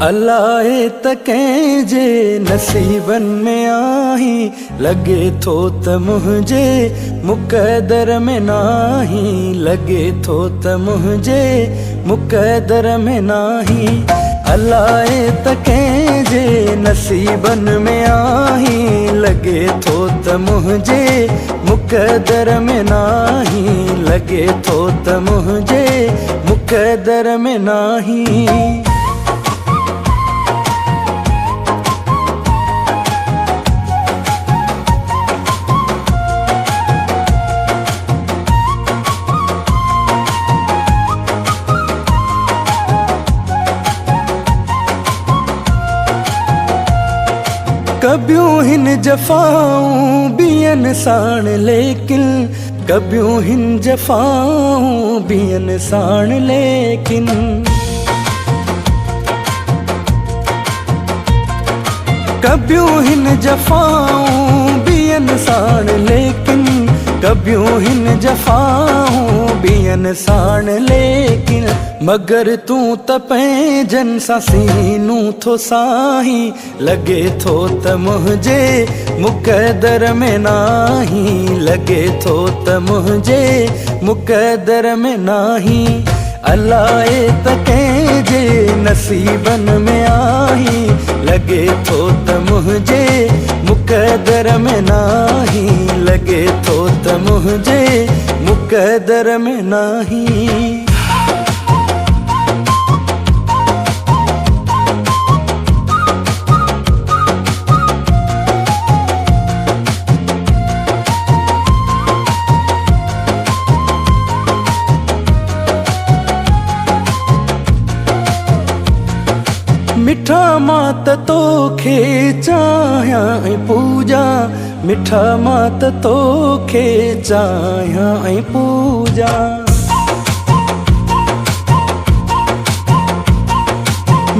अलाए तकें जे नसीबन में आही लगे थो त मुझे मुक़दर में नाही लगे थो त मुझे मुक़दर में नाही। अलाए तकें जे नसीबन में आही लगे थो त मुझे मुक़दर में नाही लगे थो त मुझे मुक़दर में नाही। कबियूं हिन जफ़ाऊं बियन साण लेकिन कबियूं हिन जफ़ाऊं बियन साण लेकिन कबियूं हिन जफ़ाऊं बियन साण लेकिन कबियूं हिन जफ़ाऊं बियन साण लेकिन मगर तू त पंहिंजन सां सीनू थो साही लगे थो त मुझे मुक़दर में नाही लगे थो त मुझे मुक़दर में नाही। अलाए त कंहिंजे नसीबन में आही लगे थो त मुझे मुक़दर में नाही लगे थो त मुझे मुक़दर में नाही। मिठा मात तोखे चाहियां ऐं पूजा मिठा मात तोखे चाहियां ऐं पूजा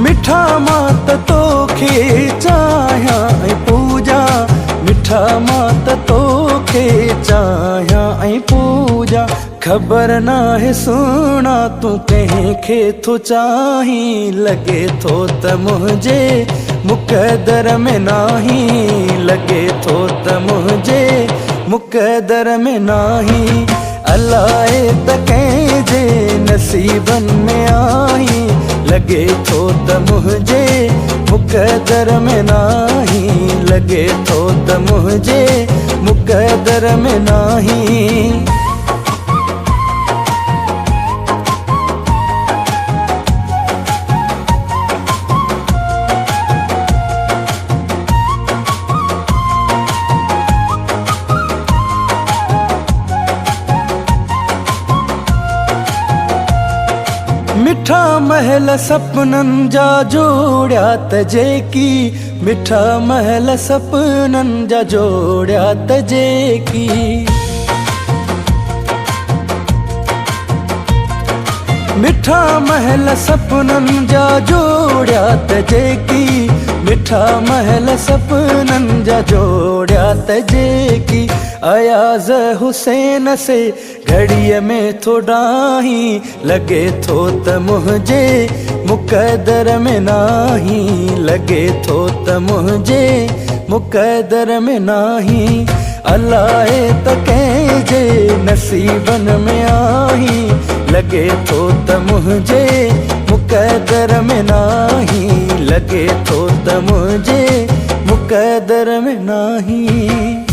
मिठा मात तोखे चाहियां ऐं पूजा मिठा मात तोखे चाहियां ऐं पूजा। खबर नाहे सुना तू कंहिंखे थो चाही लगे थो त मुझे मुक़दर में नाही लगे थो त मुझे मुक़दर में नाही। अलाए त कंहिंजे नसीबन में आही लगे थो त मुझे मुक़दर में नाही लगे थो त मुझे मुक़दर में नाही। मिठा महल सपनन जा जोड़िया त जेकी मिठा महल सपनन जा जोड़िया त जेकी मिठा महल सपनन जा जोड़िया त जेकी मिठा महल सपनन जा जोड़िया त जेकी। अयाज़ हुसैन से घड़ीअ में थो डाही लगे थो त मुझे मुक़दर में नाही लगे थो त मुझे मुक़दर में नाही। अलाए त कंहिंजे नसीबन में आही लगे थो त मुझे मुक़दर में नाही लगे थो त मुझे मुक़दर में नाही।